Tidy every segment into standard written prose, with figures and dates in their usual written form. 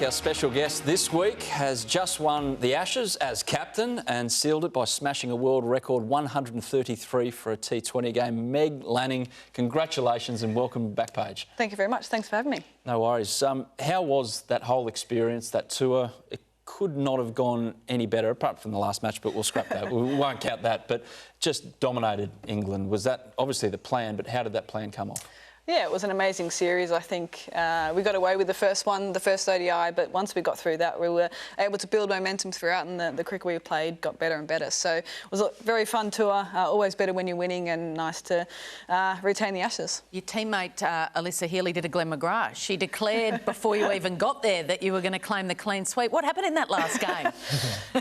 Our special guest this week has just won the Ashes as captain and sealed it by smashing a world record 133 for a T20 game. Meg Lanning, congratulations and welcome back, Paige. Thank you very much. Thanks for having me. No worries. How was that whole experience, that tour? It could not have gone any better, apart from the last match, but we'll scrap that. We won't count that, but just dominated England. Was that obviously the plan, but how did that plan come off? Yeah, it was an amazing series. I think we got away with the first one, the first ODI, but once we got through that, we were able to build momentum throughout, and the cricket we played got better and better. So it was a very fun tour, always better when you're winning, and nice to retain the Ashes. Your teammate, Alyssa Healy, did a Glenn McGrath. She declared before you even got there that you were going to claim the clean sweep. What happened in that last game?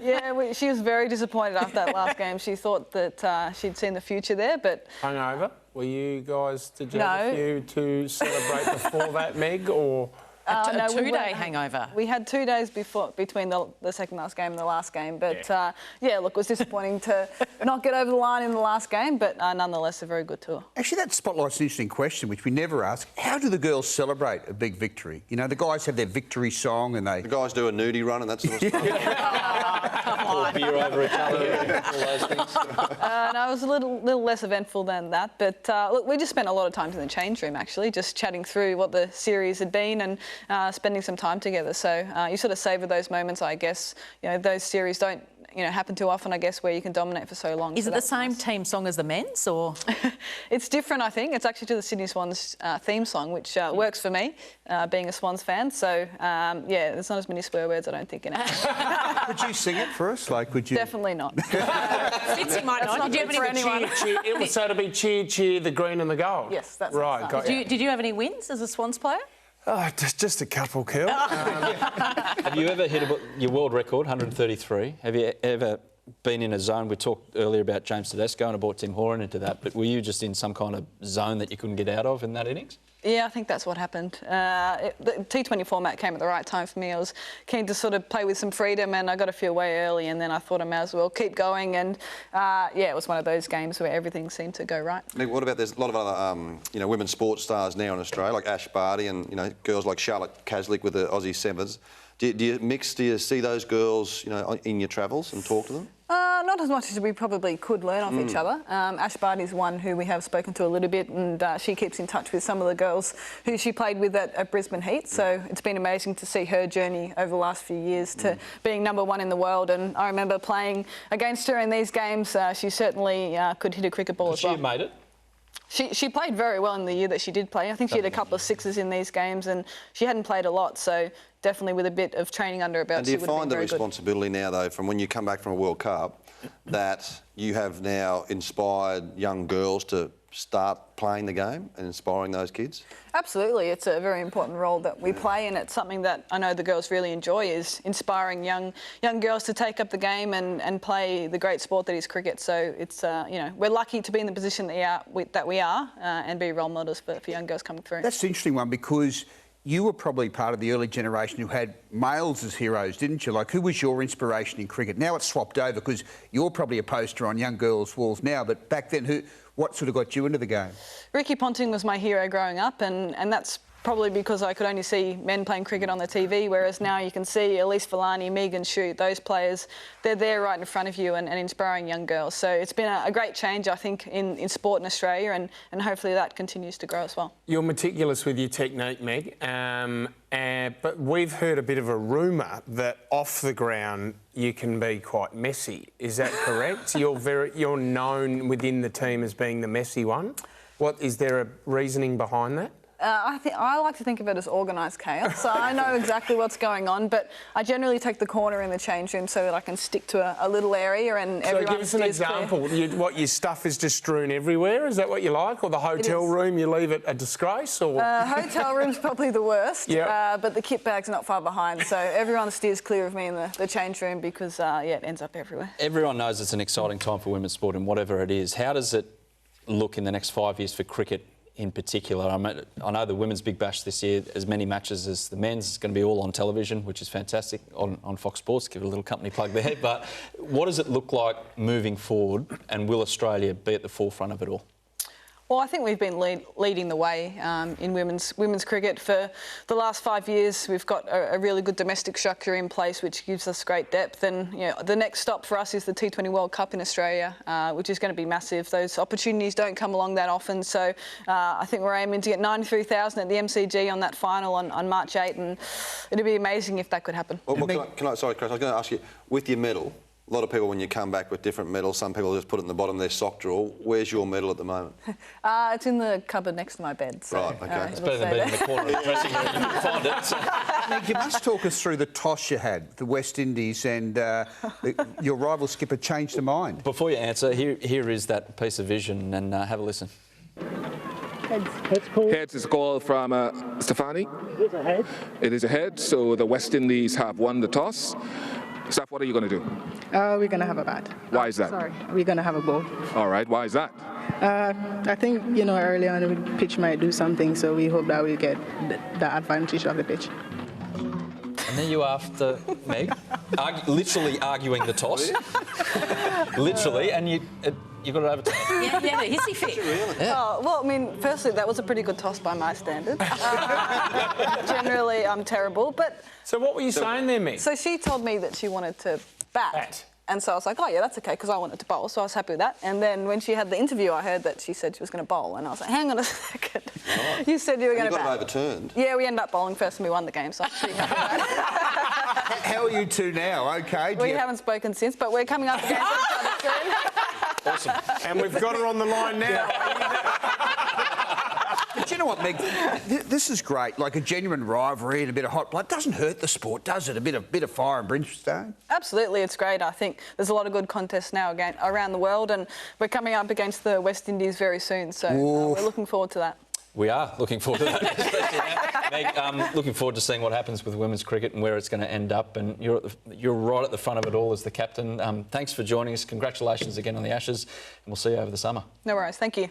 Yeah, she was very disappointed after that last game. She thought that she'd seen the future there, but... Hungover? Were you guys, did you have a few to celebrate before that, Meg, or...? A two-day hangover. We had 2 days between the second last game and the last game, but yeah, look, it was disappointing to not get over the line in the last game, but nonetheless a very good tour. Actually, that spotlight's an interesting question, which we never ask. How do the girls celebrate a big victory? You know, the guys have their victory song and they... The guys do a nudie run and that sort of stuff. Pour beer over each other, all those things. No, it was a little less eventful than that, but look, we just spent a lot of time in the change room, actually, just chatting through what the series had been and spending some time together. So you sort of savour those moments, I guess. You know, those series don't, happen too often, I guess, where you can dominate for so long. Is it the same team song as the men's, or...? It's different, I think. It's actually to the Sydney Swans theme song, which works for me, being a Swans fan. So, yeah, there's not as many swear words, I don't think, in it. Could you sing it for us? Like, could you... Definitely not. Fitzy might not. Did you have any for anyone? Cheer, it was so to be cheer, cheer, the green and the gold. Yes, that's right. Got you. Did you have any wins as a Swans player? Oh, just a couple, Kel. Have you ever hit your world record, 133? Have you ever been in a zone? We talked earlier about James Tedesco and I brought Tim Horan into that, but were you just in some kind of zone that you couldn't get out of in that innings? Yeah, I think that's what happened. The T20 format came at the right time for me. I was keen to sort of play with some freedom and I got a few away early, and then I thought I might as well keep going, and yeah, it was one of those games where everything seemed to go right. Nick, what about, there's a lot of other women's sports stars now in Australia, like Ash Barty and girls like Charlotte Caslick with the Aussie Sevens. Do you see those girls in your travels and talk to them? Not as much as we probably could learn off each other. Ash Barty's one who we have spoken to a little bit, and she keeps in touch with some of the girls who she played with at Brisbane Heat. So it's been amazing to see her journey over the last few years to being #1 in the world. And I remember playing against her in these games. She certainly could hit a cricket ball as well. She made it? She played very well in the year that she did play. I think she had a couple of sixes in these games, and she hadn't played a lot, so definitely with a bit of training under her belt, she would have been very good. Do you find the responsibility now, though, from when you come back from a World Cup, that you have now inspired young girls to start playing the game and inspiring those kids? Absolutely. It's a very important role that we play, and it's something that I know the girls really enjoy, is inspiring young girls to take up the game and play the great sport that is cricket. So it's, we're lucky to be in the position that we are and be role models for young girls coming through. That's an interesting one, because you were probably part of the early generation who had males as heroes, didn't you? Like, who was your inspiration in cricket? Now it's swapped over, because you're probably a poster on young girls' walls now, but back then, what sort of got you into the game? Ricky Ponting was my hero growing up, and that's probably because I could only see men playing cricket on the TV, whereas now you can see Elise Villani, Megan Shute, those players, they're there right in front of you and inspiring young girls. So it's been a great change, I think, in sport in Australia, and hopefully that continues to grow as well. You're meticulous with your technique, Meg, but we've heard a bit of a rumour that off the ground you can be quite messy. Is that correct? You're known within the team as being the messy one. Is there a reasoning behind that? I like to think of it as organised chaos, so I know exactly what's going on, but I generally take the corner in the change room so that I can stick to a little area and everyone... So give us an example. Your stuff is just strewn everywhere, is that what you like? Or the hotel room, you leave it a disgrace? Or hotel room's probably the worst, yep. But the kit bag's not far behind, so everyone steers clear of me in the change room because, it ends up everywhere. Everyone knows it's an exciting time for women's sport, and whatever it is. How does it look in the next 5 years for cricket in particular? I know the Women's Big Bash this year, as many matches as the men's, it's going to be all on television, which is fantastic, on Fox Sports. Give it a little company plug there. But what does it look like moving forward, and will Australia be at the forefront of it all? Well, I think we've been leading the way in women's cricket for the last 5 years. We've got a really good domestic structure in place, which gives us great depth. And the next stop for us is the T20 World Cup in Australia, which is going to be massive. Those opportunities don't come along that often, so I think we're aiming to get 93,000 at the MCG on that final on March 8, and it'd be amazing if that could happen. Well, sorry, Chris, I was going to ask you, with your medal, a lot of people, when you come back with different medals, some people just put it in the bottom of their sock drawer. Where's your medal at the moment? It's in the cupboard next to my bed. So, Right, OK. It's better than being in the corner of the dressing room and you can find it. So. Meg, you must talk us through the toss you had, the West Indies, and your rival skipper changed their mind. Before you answer, here is that piece of vision, and have a listen. Heads is a call from Stefani. It is a head. It is a head, so the West Indies have won the toss. Steph, what are you going to do? We're going to have a bat. Why is that? Sorry, we're going to have a ball. All right, why is that? I think, early on the pitch might do something, so we hope that we'll get the advantage of the pitch. And then you after Meg, literally arguing the toss. Literally, and you got it over to Yeah, the hissy fit. Oh, well, I mean, firstly, that was a pretty good toss by my standards. Generally, I'm terrible, but... So what were you saying there, Meg? So she told me that she wanted to bat. And so I was like, oh, yeah, that's OK, because I wanted to bowl, so I was happy with that. And then when she had the interview, I heard that she said she was going to bowl, and I was like, hang on a second. Right. You said you were going to bat. bat. You got it overturned. Yeah, we ended up bowling first and we won the game, so I'm pretty happy with that. How are you two now? OK. We haven't spoken since, but we're coming up against each other soon. Awesome. And we've got her on the line now. But you know what, Meg? This is great. Like a genuine rivalry and a bit of hot blood doesn't hurt the sport, does it? A bit of fire and brimstone. Absolutely, it's great. I think there's a lot of good contests now around the world, and we're coming up against the West Indies very soon, so we're looking forward to that. We are looking forward to that, especially now. Meg, looking forward to seeing what happens with women's cricket and where it's going to end up. And you're right at the front of it all as the captain. Thanks for joining us. Congratulations again on the Ashes, and we'll see you over the summer. No worries. Thank you.